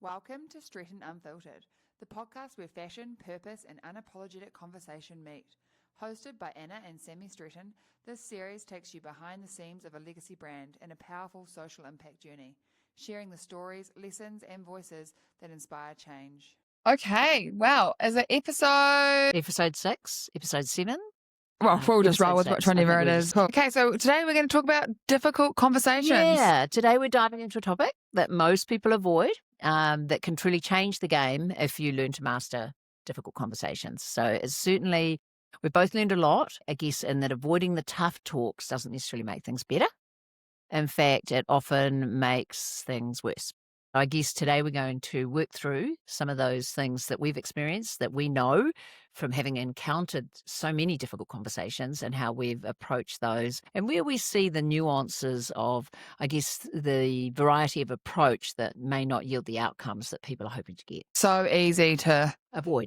Welcome to Stretton Unfiltered, the podcast where fashion, purpose, and unapologetic conversation meet. Hosted by Annah and Sami Stretton, this series takes you behind the scenes of a legacy brand and a powerful social impact journey, sharing the stories, lessons, and voices that inspire change. Okay, wow. Is it Episode 6, episode 7? Well, we'll just roll with Episode which 6, one I ever think it we is. just- Cool. Okay, so today we're going to talk about difficult conversations. Yeah, today we're diving into a topic that most people avoid, that can truly change the game if you learn to master difficult conversations. So it's certainly, we've both learned a lot, I guess, in that avoiding the tough talks doesn't necessarily make things better. In fact, it often makes things worse. I guess today we're going to work through some of those things that we've experienced, that we know from having encountered so many difficult conversations, and how we've approached those, and where we see the nuances of, I guess, the variety of approach that may not yield the outcomes that people are hoping to get. So easy to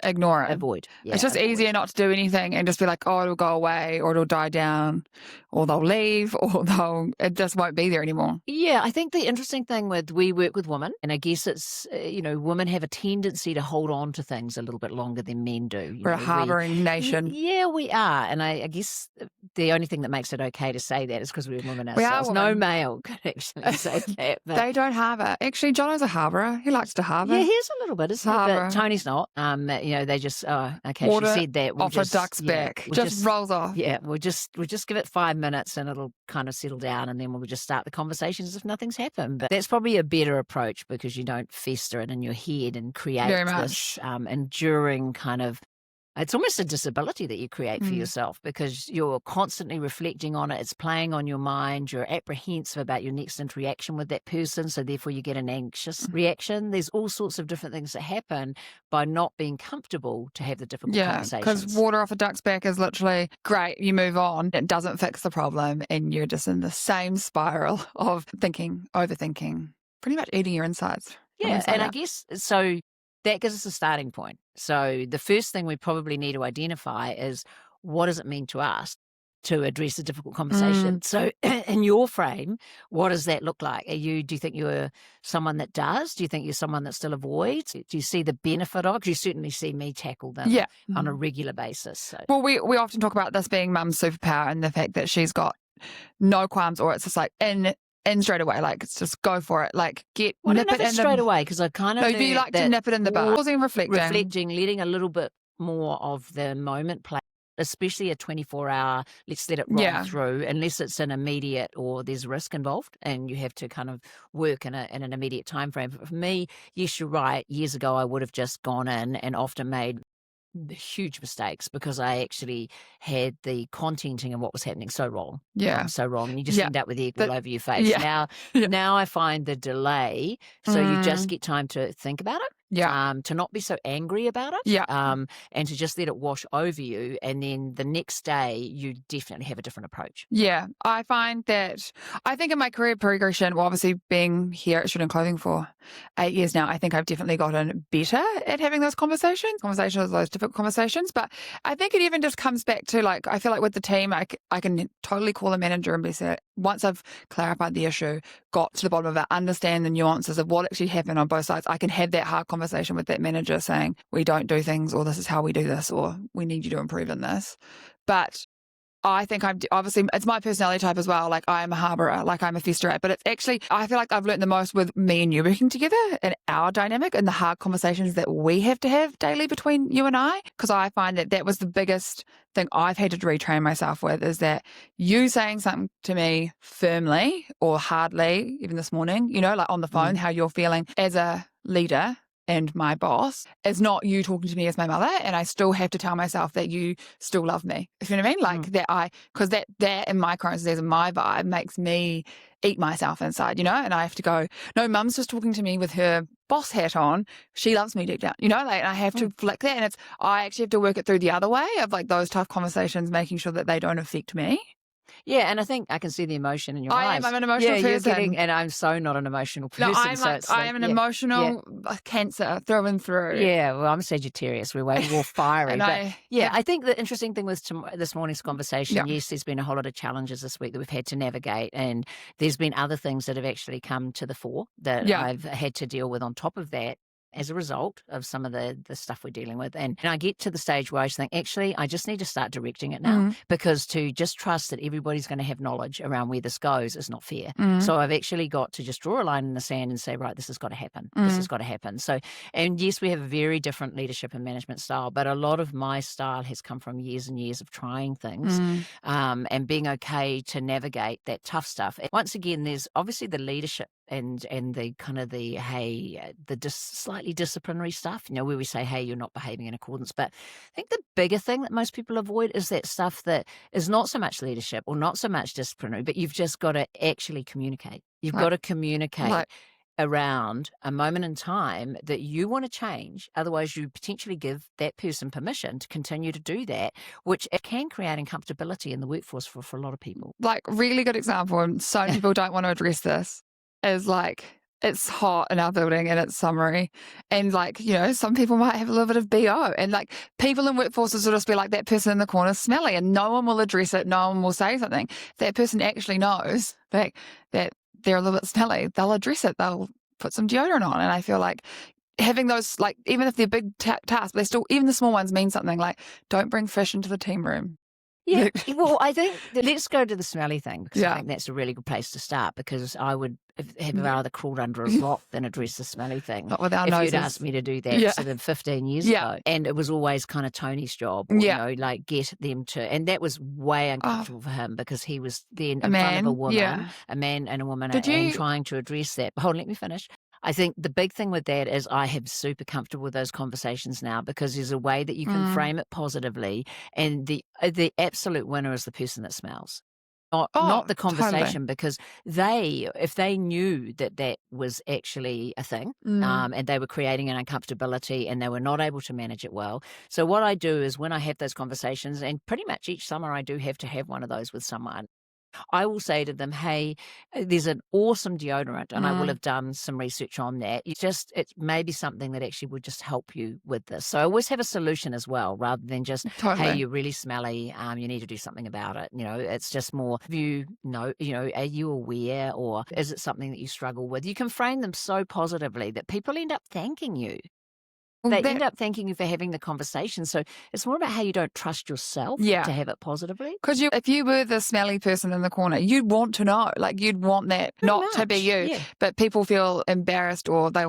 ignore it. Avoid. Yeah, it's just easier not to do anything and just be like, oh, it'll go away, or it'll die down, or they'll leave, or it just won't be there anymore. Yeah, I think the interesting thing we work with women, and I guess it's, women have a tendency to hold on to things a little bit longer than men do. We're a harbouring nation. Yeah, we are. And I guess the only thing that makes it okay to say that is because we're women ourselves. We are no women. male can actually say that. But they don't harbour. Actually, Jono's a harbourer. He likes to harbour. yeah, he's a little bit, isn't he? But Tony's not. They just, okay, Water she said that. Off a duck's back. Just rolls off. Yeah, we'll just give it 5 minutes and it'll kind of settle down, and then we'll just start the conversation as if nothing's happened. But that's probably a better approach, because you don't fester it in your head and create this enduring kind of, it's almost a disability that you create for yourself, because you're constantly reflecting on it. It's playing on your mind. You're apprehensive about your next interaction with that person, so therefore you get an anxious reaction. There's all sorts of different things that happen by not being comfortable to have the difficult conversations. Because water off a duck's back is literally great. You move on. It doesn't fix the problem, and you're just in the same spiral of thinking, overthinking, pretty much eating your insides. Yeah, and I guess so. That gives us a starting point. So the first thing we probably need to identify is, what does it mean to us to address a difficult conversation? So in your frame, what does that look like? Do you think you're someone that does? Do you think you're someone that still avoids? Do you see the benefit of it? 'Cause you certainly see me tackle them on a regular basis. So. Well, we often talk about this being mum's superpower, and the fact that she's got no qualms, or it's just like in straight away, like it's just go for it, like nip it in straight away, because I kind of you like to nip it in the bud, pausing, reflecting, letting a little bit more of the moment play, especially a 24-hour, let's let it roll through, unless it's an immediate or there's risk involved and you have to kind of work in an immediate time frame. But for me, yes, you're right. Years ago, I would have just gone in and often made huge mistakes, because I actually had the contenting and what was happening so wrong. So wrong. And you just end up with egg all over your face. Now I find the delay, so you just get time to think about it. To not be so angry about it. And to just let it wash over you. And then the next day, you definitely have a different approach. Yeah. I find that, I think in my career progression, well, obviously being here at Stretton Clothing for 8 years now, I think I've definitely gotten better at having those conversations, those difficult conversations. But I think it even just comes back to, like, I feel like with the team, I can totally call a manager and be said, once I've clarified the issue, got to the bottom of it, understand the nuances of what actually happened on both sides, I can have that hard conversation with that manager saying, we don't do things, or this is how we do this, or we need you to improve in this. But I think obviously, it's my personality type as well. Like, I'm a harbourer, like I'm a festerer. But it's actually, I feel like I've learned the most with me and you working together, and our dynamic, and the hard conversations that we have to have daily between you and I. Because I find that was the biggest thing I've had to retrain myself with, is that you saying something to me firmly or hardly, even this morning, like on the phone, how you're feeling as a leader and my boss, is not you talking to me as my mother, and I still have to tell myself that you still love me. You know what I mean? Like because that in my current and my vibe makes me eat myself inside, and I have to go, no, mum's just talking to me with her boss hat on. She loves me deep down, and I have to flick that, and I actually have to work it through the other way of, like, those tough conversations, making sure that they don't affect me. Yeah, and I think I can see the emotion in your I am. eyes. I'm an Yeah, emotional you're getting, person. and I'm so not an emotional No, person, so it's I like, am an yeah. emotional cancer through and through. Yeah, well, I'm Sagittarius. We're way more fiery. And But I yeah, have, I think the interesting thing with this morning's yeah, conversation, yes, there's been a whole lot of challenges this week that we've had to navigate. And there's been other things that have actually come to the fore that yeah. I've had to deal with on top of that as a result of some of the stuff we're dealing with. And I get to the stage where I just think, actually, I just need to start directing it now, Mm, because to just trust that everybody's going to have knowledge around where this goes is not fair. mm, So I've actually got to just draw a line in the sand and say, right, this has got to happen. This has mm, got to happen. So, and yes, we have a very different leadership and management style, but a lot of my style has come from years and years of trying things, mm. and being okay to navigate that tough stuff. And once again, there's obviously the leadership and the kind of the, hey, slightly disciplinary stuff, where we say, hey, you're not behaving in accordance. But I think the bigger thing that most people avoid is that stuff that is not so much leadership or not so much disciplinary, but you've just got to actually communicate. You've Like, got to communicate like, around a moment in time that you want to change. Otherwise, you potentially give that person permission to continue to do that, which it can create uncomfortability in the workforce for a lot of people. really good example, and so many people don't want to address this, is like, it's hot in our building and it's summery. And some people might have a little bit of BO. And people in workforces will just be like, that person in the corner is smelly, and no one will address it. No one will say something. If that person actually knows that they're a little bit smelly, they'll address it. They'll put some deodorant on. And I feel like having those, even if they're big tasks, they still, even the small ones mean something. Like, don't bring fish into the team room. Yeah, well, I think let's go to the smelly thing, because I Yeah. think that's a really good place to start, because I would have rather crawled under a rock than address the smelly thing Not with our if noses. you'd asked me to do that Yeah. sort of 15 years Yeah. ago. And it was always kind of Tony's job, or, Yeah. get them to, and that was way uncomfortable for him, because he was then A in front of a man. woman, Yeah. a man and a woman, Did and you? trying to address that. But hold on, let me finish. I think the big thing with that is I am super comfortable with those conversations now, because there's a way that you can frame it positively, and the absolute winner is the person that smells. Not the Totally. conversation, because if they knew that that was actually a thing, and they were creating an uncomfortability and they were not able to manage it well. So what I do is, when I have those conversations, and pretty much each summer I do have to have one of those with someone, I will say to them, hey, there's an awesome deodorant, and I will have done some research on that. It may be something that actually would just help you with this. So I always have a solution as well, rather than just, hey, Totally. you're really smelly, you need to do something about it. It's just more, are you aware, or is it something that you struggle with? You can frame them so positively that people end up thanking you. Well, They end up thanking you for having the conversation. So it's more about how you don't trust yourself to Yeah. have it positively. Because if you were the smelly person in the corner, you'd want to know. You'd want that Pretty not to be much, you. yeah. But people feel embarrassed, or they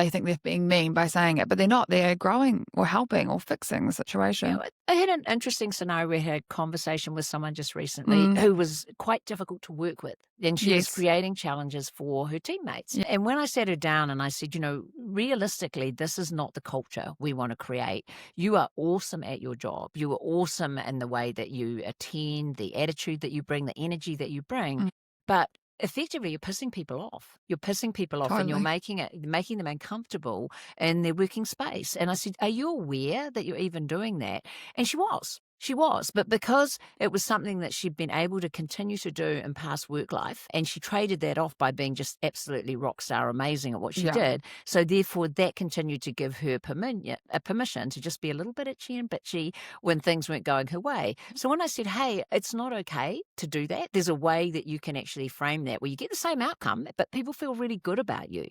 think they're being mean by saying it, but they're not. They're growing or helping or fixing the situation. I had an interesting scenario where I had a conversation with someone just recently who was quite difficult to work with, and she was Yes. creating challenges for her teammates. Yeah. And when I sat her down and I said, realistically, this is not the culture we want to create. You are awesome at your job. You are awesome in the way that you attend, the attitude that you bring, the energy that you bring. But effectively, you're pissing people off. You're pissing people off, and you're Totally. making them uncomfortable in their working space. And I said, are you aware that you're even doing that? And she was. She was, but because it was something that she'd been able to continue to do in past work life, and she traded that off by being just absolutely rock star amazing at what she Yeah. did. So therefore, that continued to give her permission to just be a little bit itchy and bitchy when things weren't going her way. So when I said, hey, it's not okay to do that, there's a way that you can actually frame that where you get the same outcome, but people feel really good about you.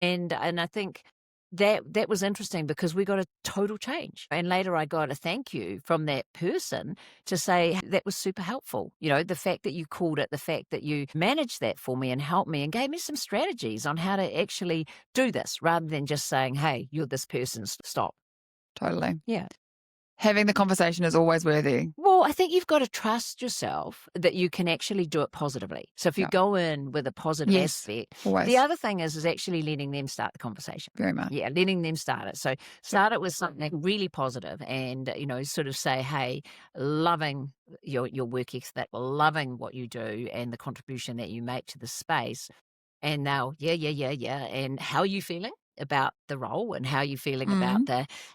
And I think that was interesting, because we got a total change. And later I got a thank you from that person to say, that was super helpful. The fact that you called it, the fact that you managed that for me and helped me and gave me some strategies on how to actually do this, rather than just saying, hey, you're this person, stop. Totally. Yeah. Having the conversation is always worthy. Well, I think you've got to trust yourself that you can actually do it positively. So if you go in with a positive Yes. aspect, Always. the other thing is actually letting them start the conversation. Very much. Yeah, letting them start it. So start it with something really positive, and, sort of say, hey, loving your work ethic, loving what you do and the contribution that you make to the space. And now, yeah. And how are you feeling about the role, and how are you feeling about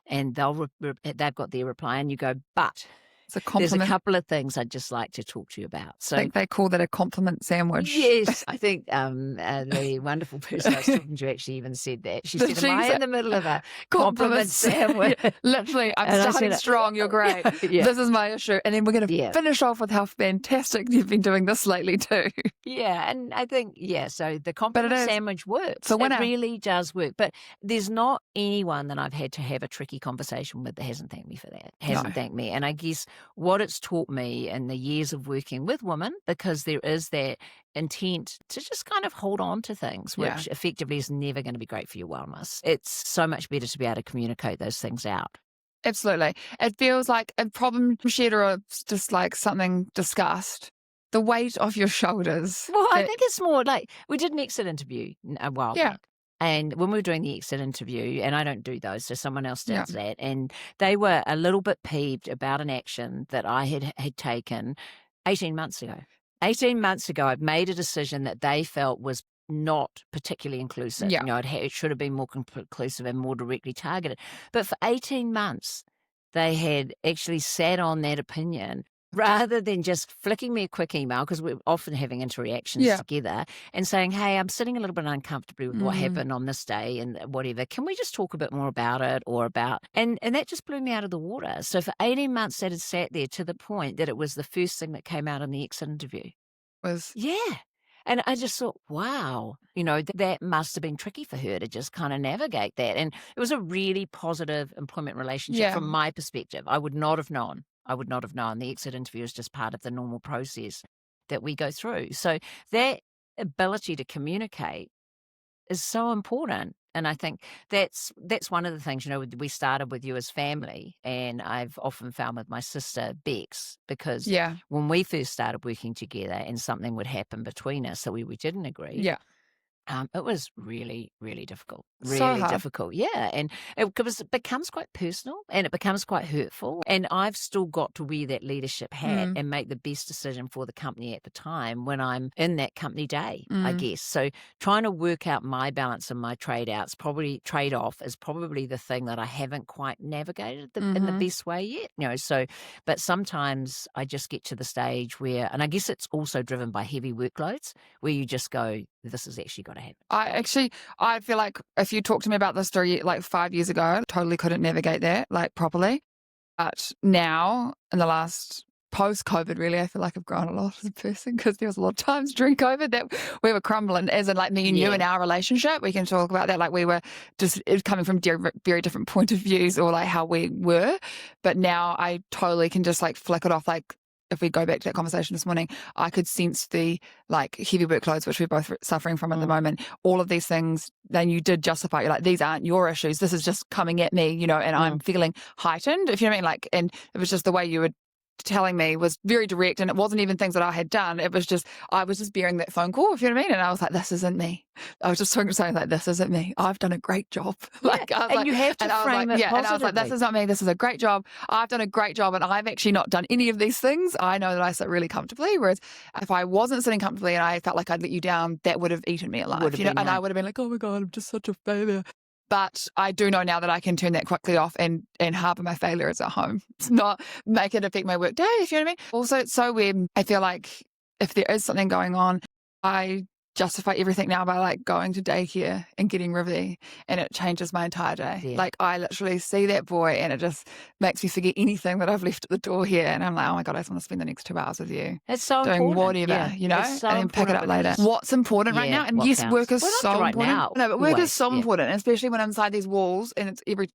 and they've got their reply, and you go, but It's a there's a compliment. couple of things I'd just like to talk to you about. I So think they call that a compliment sandwich. yes, I think the wonderful person I was talking to actually even said that. She Did said, "Am she I say in the middle of a compliment compliments? sandwich?" Yeah, literally, I'm And I starting said, strong. You're great. yeah, This is my issue. And then we're going to yeah. finish off with how fantastic you've been doing this lately too. Yeah, and I think, so the But it compliment is. sandwich works. It's a It winner. really does work. But there's not anyone that I've had to have a tricky conversation with that hasn't thanked me for that, hasn't thanked me. And I guess what it's taught me in the years of working with women, because there is that intent to just kind of hold on to things, Yeah. which effectively is never going to be great for your wellness. It's so much better to be able to communicate those things out. Absolutely. It feels like a problem shared or just like something discussed. The weight off your shoulders. Well, I think it's more like we did an exit interview a while Yeah. back. And when we were doing the exit interview, and I don't do those, so someone else does that, and they were a little bit peeved about an action that I had taken 18 months ago. 18 months ago, I'd made a decision that they felt was not particularly inclusive. Yeah. You know, it should have been more inclusive and more directly targeted. But for 18 months, they had actually sat on that opinion rather than just flicking me a quick email, because we're often having interactions together, and saying, "Hey, I'm sitting a little bit uncomfortably with what happened on this day and whatever. Can we just talk a bit more about it?" Or about, and that just blew me out of the water. So for 18 months, that had sat there to the point that it was the first thing that came out in the exit interview. Yeah. And I just thought, wow, that must have been tricky for her to just kind of navigate that. And it was a really positive employment relationship from my perspective. I would not have known. The exit interview is just part of the normal process that we go through. So that ability to communicate is so important. And I think that's one of the things, we started with you as family, and I've often found with my sister Bex, because when we first started working together and something would happen between us that we didn't agree, it was really, really difficult. So Really hard. difficult. Yeah. And it becomes quite personal and it becomes quite hurtful. And I've still got to wear that leadership hat and make the best decision for the company at the time when I'm in that company day, I guess. So trying to work out my balance and my trade-off is probably the thing that I haven't quite navigated in the best way yet. So, but sometimes I just get to the stage where, and I guess it's also driven by heavy workloads, where you just go, this has actually got to happen. I feel like if you talked to me about this story like 5 years ago, I totally couldn't navigate that like properly. But now, in the last post-COVID, really, I feel like I've grown a lot as a person, because there was a lot of times during COVID that we were crumbling, as in like me and you in our relationship. We can talk about that, like we were just coming from very different point of views, or like how we were. But now I totally can just like flick it off. Like if we go back to that conversation this morning, I could sense the like heavy workloads, which we're both suffering from at the moment. All of these things, then you did justify. You're like, these aren't your issues. This is just coming at me, and I'm feeling heightened, if you know what I mean. Like, and it was just the way you were telling me was very direct, and it wasn't even things that I had done. It was just, I was just bearing that phone call, if you know what I mean. And I was like, this isn't me. I was just saying like, this isn't me. I've done a great job. Like, I was and like, you have to frame it positively. and I was like, this is not me. This is a great job. I've done a great job, and I've actually not done any of these things. I know that I sit really comfortably. Whereas if I wasn't sitting comfortably and I felt like I'd let you down, that would have eaten me alive. And I would have been like, oh my God, I'm just such a failure. But I do know now that I can turn that quickly off, and half of my failure is at home. It's not make it affect my work day, if you know what I mean. Also, it's so weird. I feel like if there is something going on, I justify everything now by like going to daycare and getting Rivy, and it changes my entire day. Yeah. Like I literally see that boy and it just makes me forget anything that I've left at the door here, and I'm like, oh my God, I just want to spend the next 2 hours with you. It's so doing important. whatever, It's so and then pick it up later. What's important right now? And what yes, counts. work is Well, not so right important. now, No, but work always, is so important, especially when I'm inside these walls, and it's every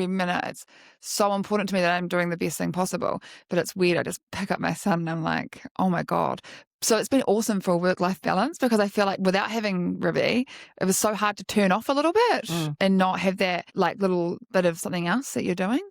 minute. It's so important to me that I'm doing the best thing possible. But it's weird. I just pick up my son and I'm like, oh my God. So it's been awesome for a work-life balance, because I feel like without having Rivy, it was so hard to turn off a little bit and not have that like little bit of something else that you're doing.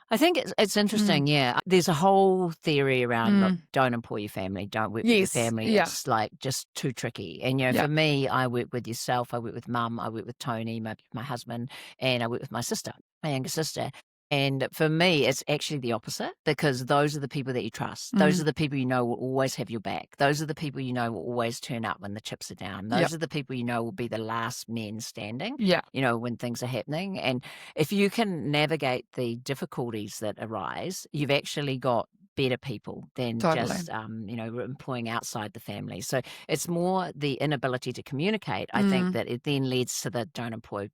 I think it's interesting, yeah. There's a whole theory around, look, don't employ your family, don't work with your family. It's like just too tricky. And, for me, I work with yourself, I work with Mum, I work with Tony, my husband, and I work with my sister, my younger sister. And for me, it's actually the opposite, because those are the people that you trust. Those are the people you know will always have your back. Those are the people you know will always turn up when the chips are down. Those are the people you know will be the last men standing, when things are happening. And if you can navigate the difficulties that arise, you've actually got better people than Totally. just, employing outside the family. So it's more the inability to communicate. I think that it then leads to the don't employ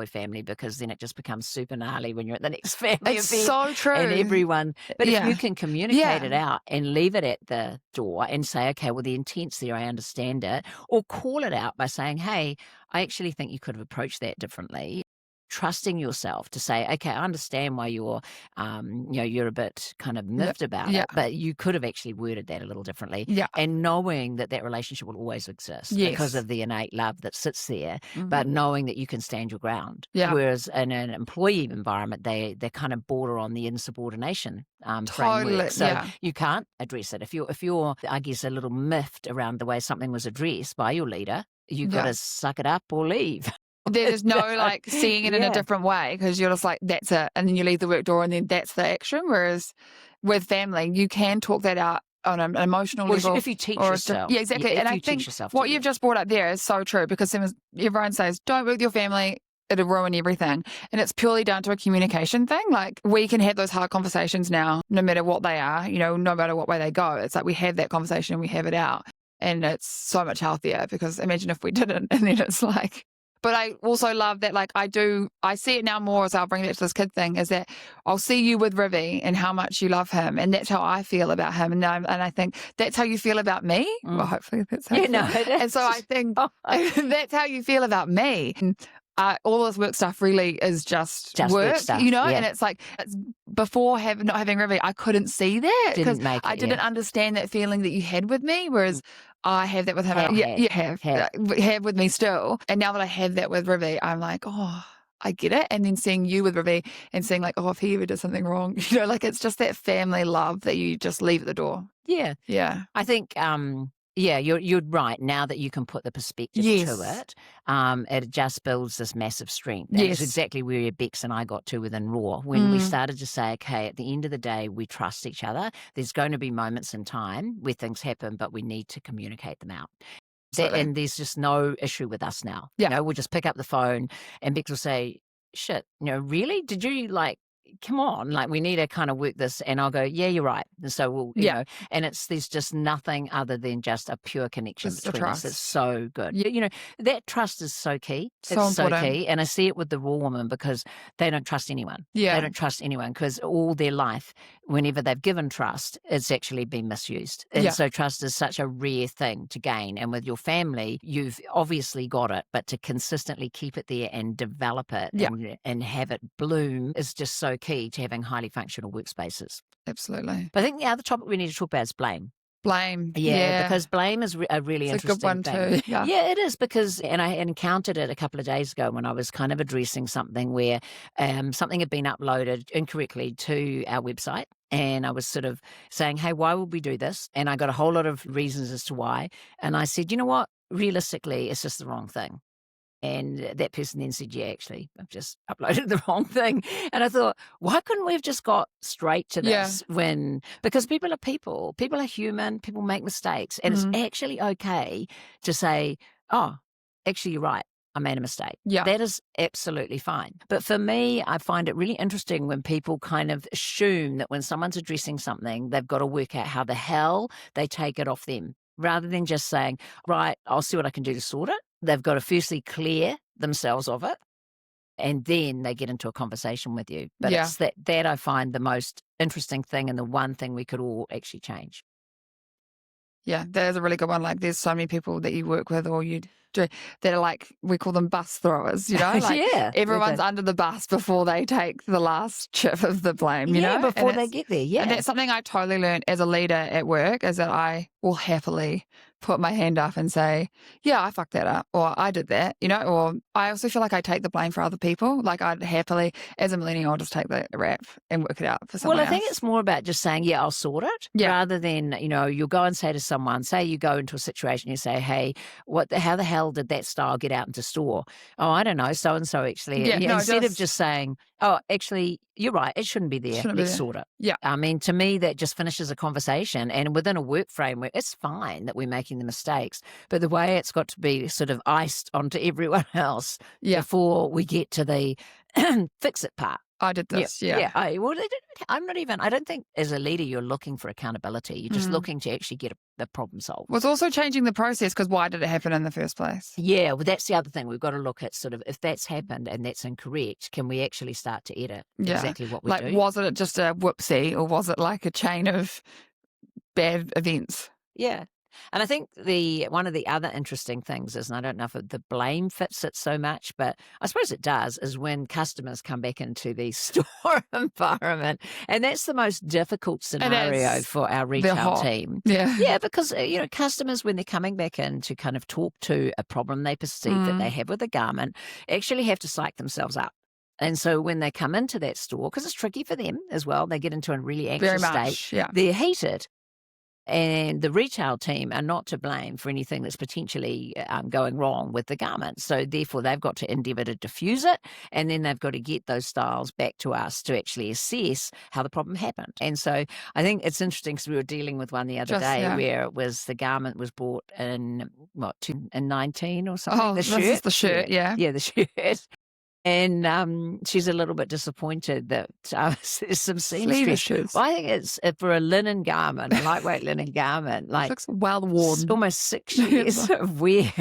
family, because then it just becomes super gnarly when you're at the next family It's event so true. and everyone. But if you Yeah. can communicate it Yeah. out and leave it at the door and say, okay, well, the intent's there, I understand it, or call it out by saying, hey, I actually think you could have approached that differently. Trusting yourself to say, okay, I understand why you're a bit kind of miffed about Yeah. it, but you could have actually worded that a little differently. Yeah. And knowing that that relationship will always exist because Yes. of the innate love that sits there, but Mhm. knowing that you can stand your ground. Yeah. Whereas in an employee environment, they kind of border on the insubordination Totally. framework. So Yeah. you can't address it. If you're, I guess, a little miffed around the way something was addressed by your leader, you got Yeah. to suck it up or leave. There's no like seeing it in a Yeah. different way, because you're just like, that's it. And then you leave the work door and then that's the action. Whereas with family, you can talk that out on an emotional Well, level. if you teach or yourself. yeah, exactly. If And I you teach think yourself what to, you've just brought up there is so true, because everyone says, don't work with your family, it'll ruin everything. And it's purely down to a communication thing. Like, we can have those hard conversations now, no matter what they are, no matter what way they go. It's like we have that conversation and we have it out. And it's so much healthier, because imagine if we didn't. And then it's like, but I also love that, like, I see it now more, as I'll bring back to this kid thing, is that I'll see you with Rivi and how much you love him. And that's how I feel about him. And I think that's how you feel about me. Well, hopefully that's how you feel. it is. And so I think that's how you feel about me. And all this work stuff really is just work stuff, and yeah. it's like, before not having Rivi, I couldn't see that, because Didn't make I it, didn't understand that feeling that you had with me, whereas I have that with him. Have with me still. And now that I have that with Rivi, I'm like, oh, I get it. And then seeing you with Rivi and seeing like, oh, if he ever did something wrong, like, it's just that family love that you just leave at the door. Yeah. Yeah. I think, you're right. Now that you can put the perspective to it just builds this massive strength. And it's Yes. exactly where Bex and I got to within Raw, when we started to say, okay, at the end of the day, we trust each other. There's going to be moments in time where things happen, but we need to communicate them out. And there's just no issue with us now. Yeah. We'll just pick up the phone and Bex will say, shit, really? Did you come on, we need to kind of work this. And I'll go, yeah, you're right. And so we'll, and there's just nothing other than just a pure connection Just the between us. trust. It's so good. That trust is so key. So it's so important. key. And I see it with the Raw woman, because they don't trust anyone. Yeah. They don't trust anyone, because all their life, whenever they've given trust, it's actually been misused. And so trust is such a rare thing to gain. And with your family, you've obviously got it, but to consistently keep it there and develop it and have it bloom is just so key to having highly functional workspaces. Absolutely. But I think the other topic we need to talk about is blame. Blame. Yeah, because blame is a really interesting It's a good one thing. too. Yeah. Yeah, it is, because, and I encountered it a couple of days ago when I was kind of addressing something where something had been uploaded incorrectly to our website. And I was sort of saying, hey, why would we do this? And I got a whole lot of reasons as to why. And I said, you know what? Realistically, it's just the wrong thing. And that person then said, yeah, actually, I've just uploaded the wrong thing. And I thought, why couldn't we have just got straight to this? Because people are human, people make mistakes. And it's actually okay to say, oh, actually, you're right, I made a mistake. Yeah. That is absolutely fine. But for me, I find it really interesting when people kind of assume that when someone's addressing something, they've got to work out how the hell they take it off them, rather than just saying, right, I'll see what I can do to sort it. They've got to firstly clear themselves of it, and then they get into a conversation with you. But it's that I find the most interesting thing, and the one thing we could all actually change. Yeah, that is a really good one. Like, there's so many people that you work with or you do that are like, we call them bus throwers, Like, everyone's under the bus before they take the last chip of the blame, before they get there, And that's something I totally learned as a leader at work, is that I will happily put my hand up and say, yeah, I fucked that up, or I did that, or I also feel like I take the blame for other people. Like, I'd happily, as a millennial, I'll just take the rap and work it out for someone else. Well, I think it's more about just saying, yeah, I'll sort it, rather than, you'll go and say to someone, say you go into a situation, you say, hey, how the hell did that style get out into store? Oh, I don't know, so-and-so actually. Instead of just saying, oh, actually, you're right, it shouldn't be there. Let's sort it. Yeah. I mean, to me, that just finishes a conversation. And within a work framework, it's fine that we're making the mistakes. But the way it's got to be sort of iced onto everyone else before we get to the fix it part. I did this. Yeah. I don't think as a leader you're looking for accountability. You're just looking to actually get the problem solved. Was also changing the process, because why did it happen in the first place? Yeah, well, that's the other thing. We've got to look at sort of, if that's happened and that's incorrect, can we actually start to edit exactly what we do? Was it just a whoopsie, or was it like a chain of bad events? Yeah. And I think one of the other interesting things is, and I don't know if the blame fits it so much, but I suppose it does, is when customers come back into the store environment. And that's the most difficult scenario for our retail team. Yeah. Yeah, because, customers, when they're coming back in to kind of talk to a problem they perceive that they have with a garment, actually have to psych themselves up. And so when they come into that store, because it's tricky for them as well, they get into a really anxious state. Yeah. They're heated. And the retail team are not to blame for anything that's potentially going wrong with the garment. So therefore, they've got to endeavour to diffuse it, and then they've got to get those styles back to us to actually assess how the problem happened. And so I think it's interesting, because we were dealing with one the other day where it was the garment was bought in, 2019 or something? Oh, this is the shirt, yeah. Yeah, the shirt. And she's a little bit disappointed that there's some seam stretch. Well, I think it's for a linen garment, a lightweight linen garment, like, it looks well worn. Almost 6 years of wear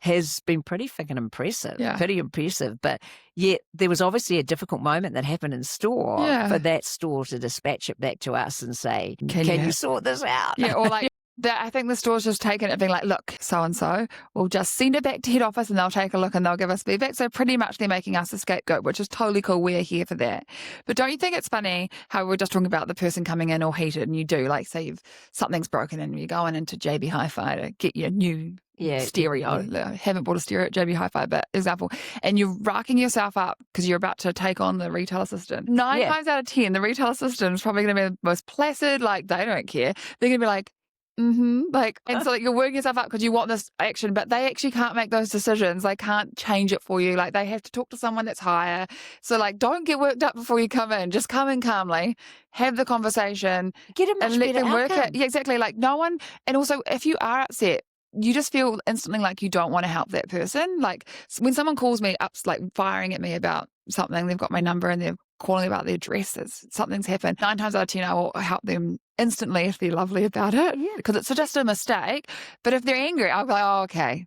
has been pretty freaking impressive. Yeah. Pretty impressive. But yet there was obviously a difficult moment that happened in store for that store to dispatch it back to us and say, can you sort this out? Yeah, or like, I think the store's just taken it, being like, look, so-and-so, we'll just send it back to head office and they'll take a look and they'll give us feedback. So pretty much they're making us a scapegoat, which is totally cool. We're here for that. But don't you think it's funny how we're just talking about the person coming in all heated, and you do, like, say something's broken and you're going into JB Hi-Fi to get your new stereo. I haven't bought a stereo at JB Hi-Fi, but example. And you're racking yourself up because you're about to take on the retail assistant. 9 times out of 10, the retail assistant is probably going to be the most placid, like, they don't care. They're going to be like, and so, like, you're working yourself up because you want this action, but they actually can't make those decisions. They can't change it for you. Like, they have to talk to someone that's higher. So, like, don't get worked up before you come in. Just come in calmly, have the conversation, get a much and let better them work outcome. it. Yeah, exactly. Like, no one, and also if you are upset, you just feel instantly like you don't want to help that person. Like, when someone calls me up, like firing at me about something, they've got my number and they're calling about their dresses, something's happened. 9 times out of 10, I will help them instantly if they're lovely about it, because it's just a mistake. But if they're angry, I'll be like, oh, okay.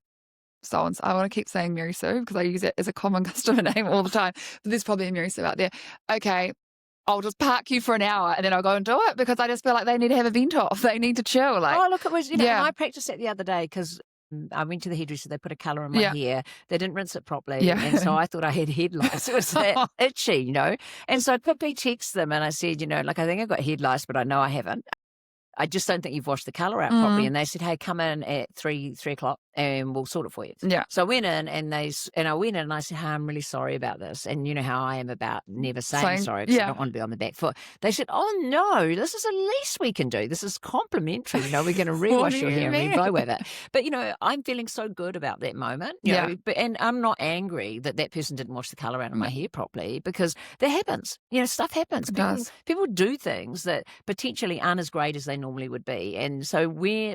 So I want to keep saying Mary Sue because I use it as a common customer name all the time. But there's probably a Mary Sue out there. Okay, I'll just park you for an hour and then I'll go and do it, because I just feel like they need to have a vent off. They need to chill. Like, oh, look, it was, and I practiced that the other day because I went to the hairdresser, they put a colour in my hair. They didn't rinse it properly. And so I thought I had head lice. It was that itchy, And so I quickly texted them and I said, like, I think I've got head lice, but I know I haven't. I just don't think you've washed the colour out properly. And they said, hey, come in at 3 o'clock and we'll sort it for you. Yeah. So I went in and I went in and I said, hey, I'm really sorry about this. And you know how I am about never saying sorry because I don't want to be on the back foot. They said, oh no, this is the least we can do. This is complimentary. We're going to rewash your hair and re-blow with it. But I'm feeling so good about that moment. You know, and I'm not angry that person didn't wash the colour out of my hair properly, because that happens. Stuff happens. People do things that potentially aren't as great as they normally would be. And so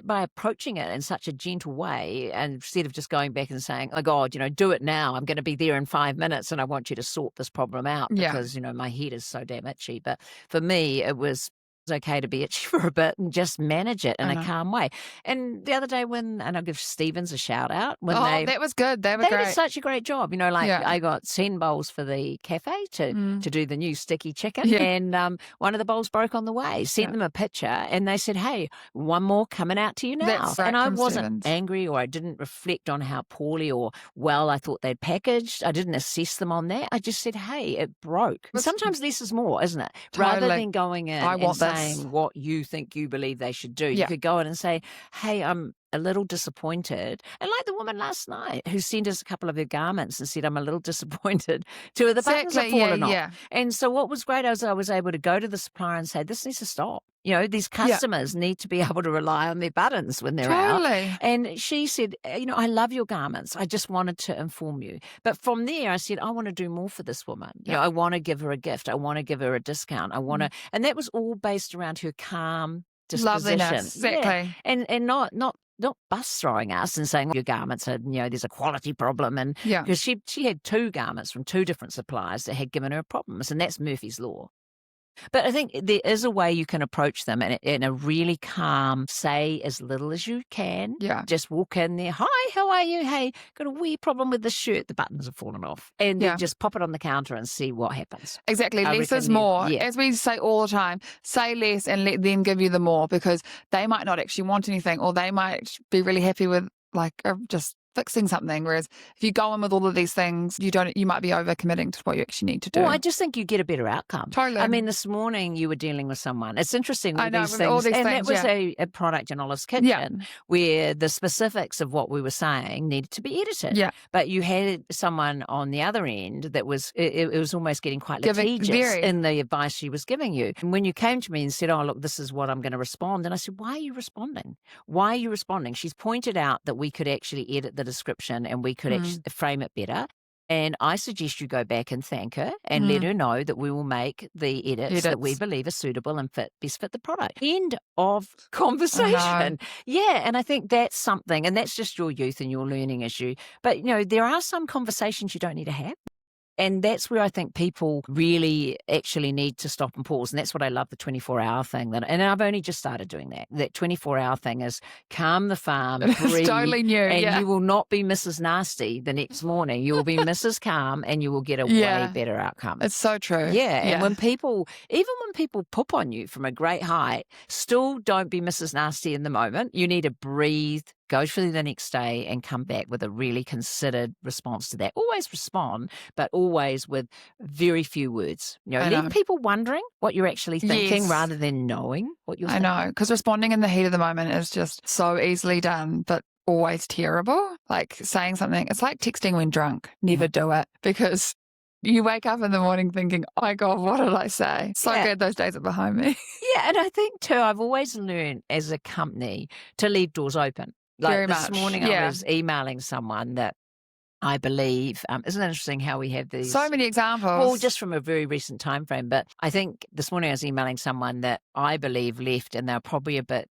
by approaching it in such a gentle way, and instead of just going back and saying, oh God, do it now, I'm going to be there in 5 minutes and I want you to sort this problem out because, my head is so damn itchy. But for me, it was okay to be itchy for a bit and just manage it in a calm way. And the other day and I'll give Stevens a shout out. That was good. They did such a great job. I got 10 bowls for the cafe to do the new sticky chicken, and one of the bowls broke on the way. Sent them a picture and they said, hey, one more coming out to you now. And I wasn't angry, or I didn't reflect on how poorly or well I thought they'd packaged. I didn't assess them on that. I just said, hey, it broke. And sometimes less is more, isn't it? Totally. Rather than going in I want saying what you think you believe they should do. You could go in and say, hey, I'm a little disappointed. And like the woman last night who sent us a couple of her garments and said, I'm a little disappointed. 2 of the buttons have fallen off. And so what was great is I was able to go to the supplier and say, this needs to stop. These customers need to be able to rely on their buttons when they're out. And she said, I love your garments. I just wanted to inform you. But from there, I said, I want to do more for this woman. I want to give her a gift. I want to give her a discount. I want to, and that was all based around her calm disposition. Loveliness, exactly. And not not bus throwing us and saying, your garments are, there's a quality problem. And Yeah. because she had 2 garments from 2 different suppliers that had given her problems, and that's Murphy's Law. But I think there is a way you can approach them in a really calm, say as little as you can. Yeah. Just walk in there. Hi, how are you? Hey, got a wee problem with the shirt. The buttons have fallen off. And then just pop it on the counter and see what happens. Exactly. Less is more. As we say all the time, say less and let them give you the more, because they might not actually want anything, or they might be really happy with just fixing something. Whereas if you go in with all of these things, you might be overcommitting to what you actually need to do. Well, I just think you get a better outcome. Totally. I mean, this morning you were dealing with someone. It's interesting with these all things. these And things, that was a product in Olive's kitchen where the specifics of what we were saying needed to be edited. Yeah. But you had someone on the other end that was, it was almost getting quite litigious in the advice she was giving you. And when you came to me and said, oh, look, this is what I'm going to respond. And I said, why are you responding? Why are you responding? She's pointed out that we could actually edit the description and we could actually frame it better. And I suggest you go back and thank her and let her know that we will make the edits that we believe are suitable and best fit the product. End of conversation. Yeah, and I think that's something, and that's just your youth and your learning issue. But, there are some conversations you don't need to have. And that's where I think people really actually need to stop and pause. And that's what I love, the 24-hour thing. And I've only just started doing that. That 24-hour thing is calm the farm, breathe, it's totally new, and you will not be Mrs. Nasty the next morning. You will be Mrs. Calm, and you will get a way better outcome. It's so true. Yeah, and when people poop on you from a great height, still don't be Mrs. Nasty in the moment. You need to breathe, go through the next day, and come back with a really considered response to that. Always respond, but always with very few words. Leave people wondering what you're actually thinking rather than knowing what you're thinking. I know, because responding in the heat of the moment is just so easily done, but always terrible. Like saying something, it's like texting when drunk. Never do it, because you wake up in the morning thinking, oh my God, what did I say? So good those days are behind me. Yeah, and I think too, I've always learned as a company to leave doors open. Like Very this much. morning I was emailing someone that I believe, isn't it interesting how we have these? So many examples. Well, just from a very recent time frame. But I think this morning I was emailing someone that I believe left, and they're probably a bit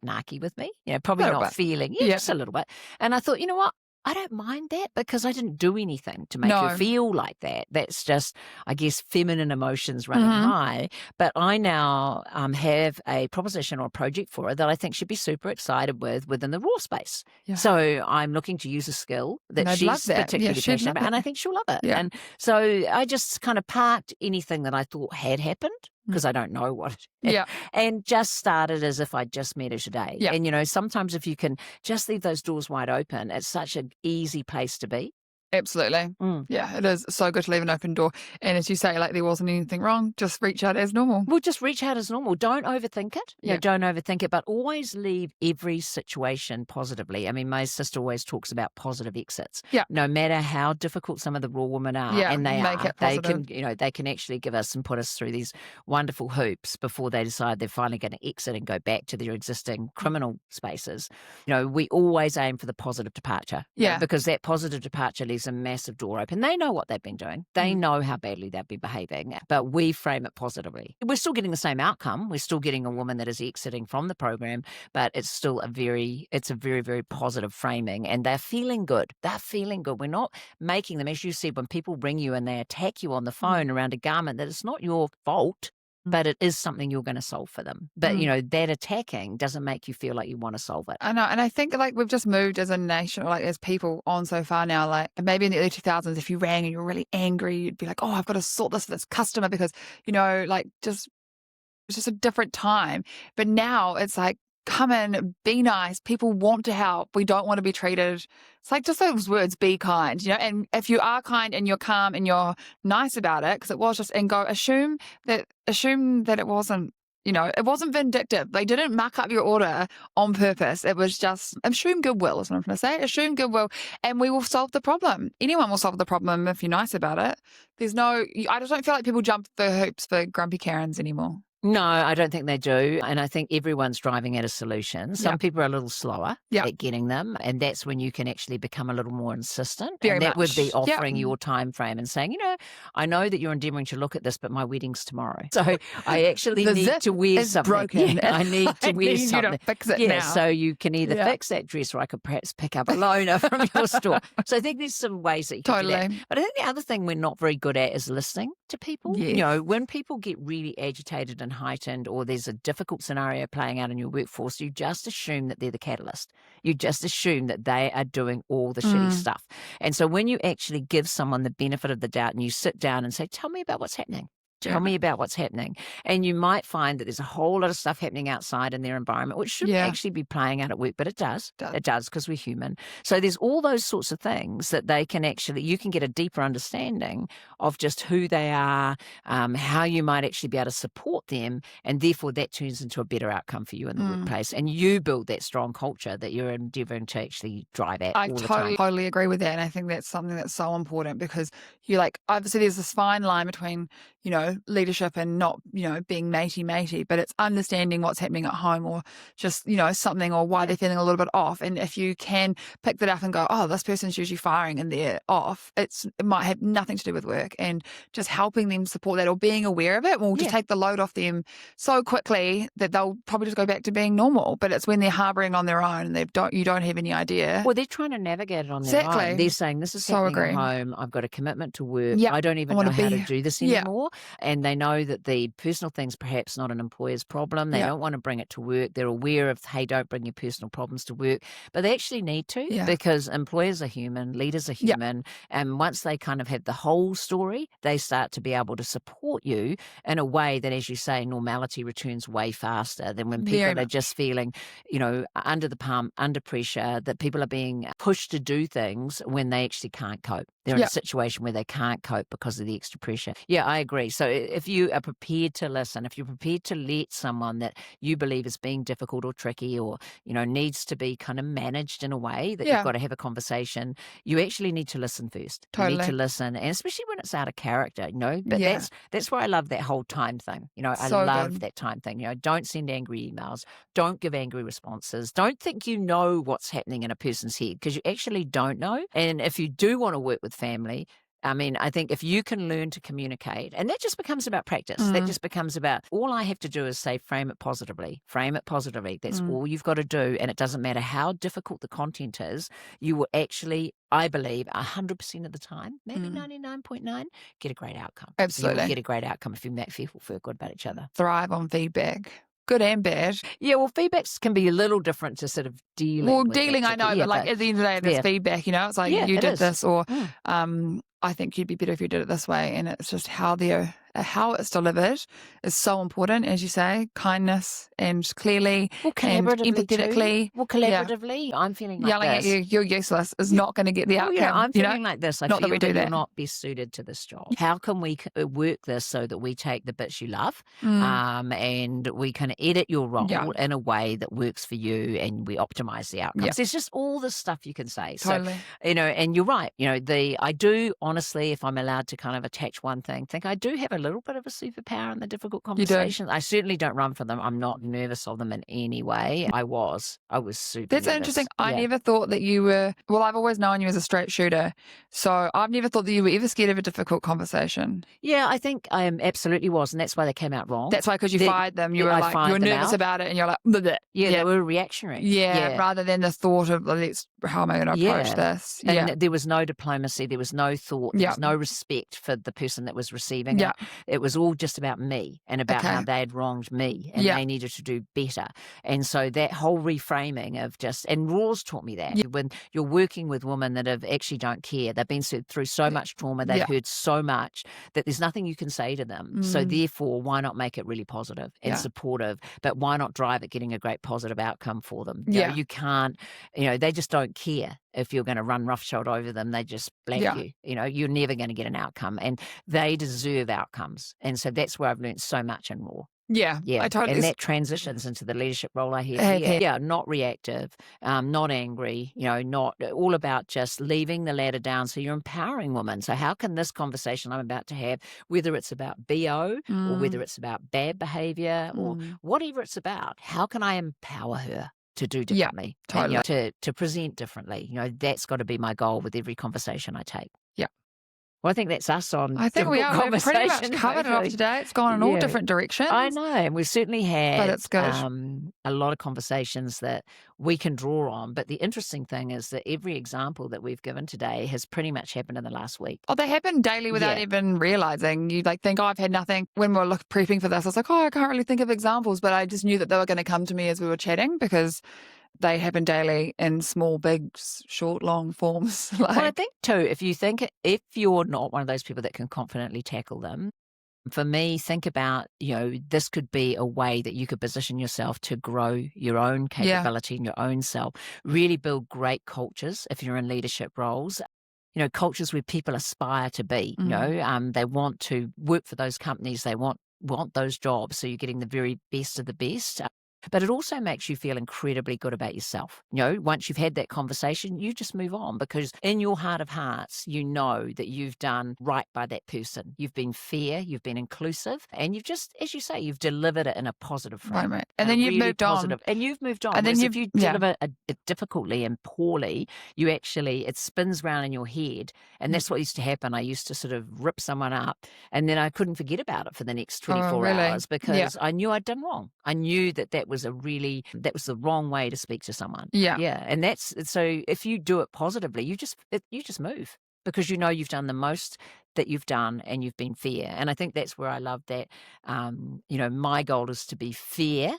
narky with me, probably not feeling, just a little bit. And I thought, you know what? I don't mind that, because I didn't do anything to make her feel like that. That's just, I guess, feminine emotions running high. But I now have a proposition or a project for her that I think she'd be super excited within the raw space. Yeah. So I'm looking to use a skill that she's particularly passionate about, and I think she'll love it. Yeah. And so I just kind of parked anything that I thought had happened, because I don't know what it is. And just started as if I'd just met her today. Yeah. And, sometimes if you can just leave those doors wide open, it's such an easy place to be. Absolutely. Yeah, it is so good to leave an open door. And as you say, like, there wasn't anything wrong, just reach out as normal. Well, just reach out as normal. Don't overthink it. Don't overthink it, but always leave every situation positively. I mean, my sister always talks about positive exits. Yeah. No matter how difficult some of the raw women are, and they can actually give us and put us through these wonderful hoops before they decide they're finally going to exit and go back to their existing criminal spaces. We always aim for the positive departure. Yeah. Because that positive departure leaves a massive door open. They know what they've been doing. They know how badly they've been behaving, but we frame it positively. We're still getting the same outcome. We're still getting a woman that is exiting from the program, but it's still a very, very positive framing, and they're feeling good. They're feeling good. We're not making them, as you said, when people ring you and they attack you on the phone around a garment, that it's not your fault, but it is something you're going to solve for them. But, that attacking doesn't make you feel like you want to solve it. I know. And I think, like, we've just moved as a nation, like, as people on so far now, like, maybe in the early 2000s, if you rang and you were really angry, you'd be like, oh, I've got to sort this for this customer, because, it's just a different time. But now it's like, come in, be nice. People want to help. We don't want to be treated. It's like just those words, be kind, and if you are kind and you're calm and you're nice about it, because it was just, and go assume that it wasn't, it wasn't vindictive. They didn't muck up your order on purpose. It was just assume goodwill is what I'm going to say. Assume goodwill, and we will solve the problem. Anyone will solve the problem if you're nice about it. I just don't feel like people jump the hoops for grumpy Karens anymore. No, I don't think they do. And I think everyone's driving at a solution. Some Yeah. people are a little slower Yeah. at getting them. And that's when you can actually become a little more insistent. Very And that would be much. Yeah. offering your time frame and saying, I know that you're endeavoring to look at this, but my wedding's tomorrow. So I actually The need zip to wear is something. broken. Yeah, I need to I wear need you to something. fix it Yeah, now. so you can either Yeah. fix that dress or I could perhaps pick up a loaner from your store. So I think there's some ways that you can do that. Totally. But I think the other thing we're not very good at is listening to people. Yes. When people get really agitated and heightened or there's a difficult scenario playing out in your workforce, you just assume that they're the catalyst. You just assume that they are doing all the shitty stuff. And so when you actually give someone the benefit of the doubt and you sit down and say, tell me about what's happening. Tell me about what's happening. And you might find that there's a whole lot of stuff happening outside in their environment, which shouldn't actually be playing out at work, but it does. It does because we're human. So there's all those sorts of things that you can get a deeper understanding of just who they are, how you might actually be able to support them. And therefore that turns into a better outcome for you in the workplace. And you build that strong culture that you're endeavoring to actually drive at all the time. I totally agree with that. And I think that's something that's so important because obviously there's this fine line between, leadership and not, being matey, but it's understanding what's happening at home or just, something or why they're feeling a little bit off. And if you can pick that up and go, oh, this person's usually firing and they're off, it might have nothing to do with work, and just helping them support that or being aware of it will just take the load off them so quickly that they'll probably just go back to being normal. But it's when they're harboring on their own and you don't have any idea. Well, they're trying to navigate it on their own. They're saying, this is happening at home. I've got a commitment to work. I don't even know how to do this anymore. And they know that the personal thing's perhaps not an employer's problem. They don't want to bring it to work. They're aware of, hey, don't bring your personal problems to work. But they actually need to because employers are human, leaders are human. And once they kind of have the whole story, they start to be able to support you in a way that, as you say, normality returns way faster than when people are just feeling, under the pump, under pressure, that people are being pushed to do things when they actually can't cope. They're in a situation where they can't cope because of the extra pressure. Yeah, I agree. So if you are prepared to listen, if you're prepared to let someone that you believe is being difficult or tricky or, needs to be kind of managed in a way that you've got to have a conversation, you actually need to listen first. Totally. You need to listen, and especially when it's out of character, But that's where I love that whole time thing. I love that time thing. Don't send angry emails. Don't give angry responses. Don't think you know what's happening in a person's head because you actually don't know. And if you do want to work with family, I think if you can learn to communicate, and that just becomes about practice. That just becomes about, all I have to do is say, frame it positively. Frame it positively. That's all you've got to do. And it doesn't matter how difficult the content is, you will actually, I believe, 100% of the time, maybe 99.9, get a great outcome. Absolutely. You will get a great outcome if you make people feel good about each other. Thrive on feedback. Good and bad. Yeah, well, feedbacks can be a little different to sort of dealing. Well, with dealing, I know, but at the end of the day, there's feedback, it's like you did this, or I think you'd be better if you did it this way. And it's just how it's delivered is so important, as you say, kindness and clearly and empathetically. Well, collaboratively, I'm feeling like yelling this. at you, you're useless, is not going to get the outcome. I'm feeling like this. I not feel that we do that you're that. not best suited to this job. How can we work this so that we take the bits you love and we can edit your role in a way that works for you and we optimize the outcomes? There's just all this stuff you can say. Totally. So, and you're right. I do honestly, if I'm allowed to kind of attach one thing, think I do have a little bit of a superpower in the difficult conversations. I certainly don't run for them. I'm not nervous of them in any way. I was super That's nervous. interesting. I never thought that you were, I've always known you as a straight shooter. So I've never thought that you were ever scared of a difficult conversation. Yeah, I think I absolutely was. And that's why they came out wrong. That's why, because you fired them. You were like, you were nervous about it and you're like, bleh. Yeah, they were reactionary. Yeah, rather than the thought of, how am I going to approach this? And there was no diplomacy. There was no thought. There was no respect for the person that was receiving it. It was all just about me and about how they had wronged me and they needed to do better. And so that whole reframing of and Raw's taught me that. When you're working with women that actually don't care, they've been through so much trauma, they've heard so much that there's nothing you can say to them. So therefore, why not make it really positive and supportive, but why not drive at getting a great positive outcome for them? You can't, they just don't care. If you're going to run roughshod over them, they just blank you. You're never going to get an outcome, and they deserve outcomes. And so that's where I've learned so much in Raw. Yeah, Yeah, I totally and that transitions into the leadership role I have have here. here. Yeah, not reactive, not angry, not all about just leaving the ladder down. So you're empowering women. So how can this conversation I'm about to have, whether it's about BO or whether it's about bad behavior or whatever it's about, how can I empower her to do Yeah, differently and totally. to present differently? That's got to be my goal with every conversation I take. Yeah. Well, I think that's us on I think we difficult are. We've pretty much conversation. covered it off Hopefully. today. It's gone in all Yeah. different directions. I know, and we've certainly But had it's good. a lot of conversations that we can draw on. But the interesting thing is that every example that we've given today has pretty much happened in the last week. Oh, they happen daily without even realizing. You think, oh, I've had nothing. When we were prepping for this, I was like, oh, I can't really think of examples, but I just knew that they were going to come to me as we were chatting because they happen daily in small, big, short, long forms. Well, I think too, if you're not one of those people that can confidently tackle them, for me, think about, this could be a way that you could position yourself to grow your own capability and your own self, really build great cultures if you're in leadership roles. Cultures where people aspire to be, they want to work for those companies, they want those jobs. So you're getting the very best of the best. But it also makes you feel incredibly good about yourself. Once you've had that conversation, you just move on because in your heart of hearts, you know that you've done right by that person. You've been fair, you've been inclusive, and you've just, as you say, you've delivered it in a positive frame. Right. And then you've really moved positive. on. And you've moved on. And then if you deliver it difficultly and poorly, it spins around in your head. And that's what used to happen. I used to sort of rip someone up and then I couldn't forget about it for the next 24 hours because I knew I'd done wrong. I knew that was the wrong way to speak to someone. Yeah. And so if you do it positively, you just move because you've done the most that you've done and you've been fair. And I think that's where I love that. My goal is to be fair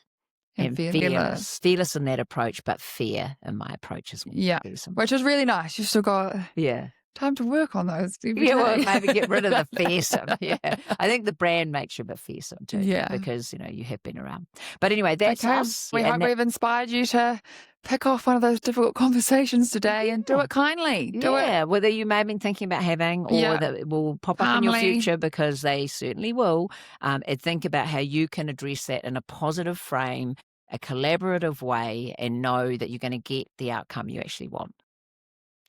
and fearless in that approach, but fair in my approach as well. Yeah, which is really nice. You've still got time to work on those every day. Well, maybe get rid of the fearsome. Yeah, I think the brand makes you a bit fearsome too. Yeah, because you have been around. But anyway, that's us. We hope we've inspired you to pick off one of those difficult conversations today and do it kindly. Do it. Whether you may have been thinking about having or that it will pop up in your future because they certainly will. And think about how you can address that in a positive frame, a collaborative way, and know that you're going to get the outcome you actually want.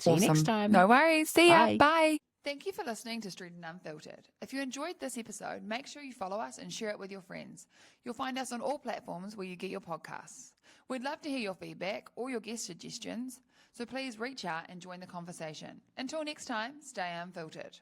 See you next time. No worries. See ya. Bye. Bye. Thank you for listening to Stretton Unfiltered. If you enjoyed this episode, make sure you follow us and share it with your friends. You'll find us on all platforms where you get your podcasts. We'd love to hear your feedback or your guest suggestions, so please reach out and join the conversation. Until next time, stay unfiltered.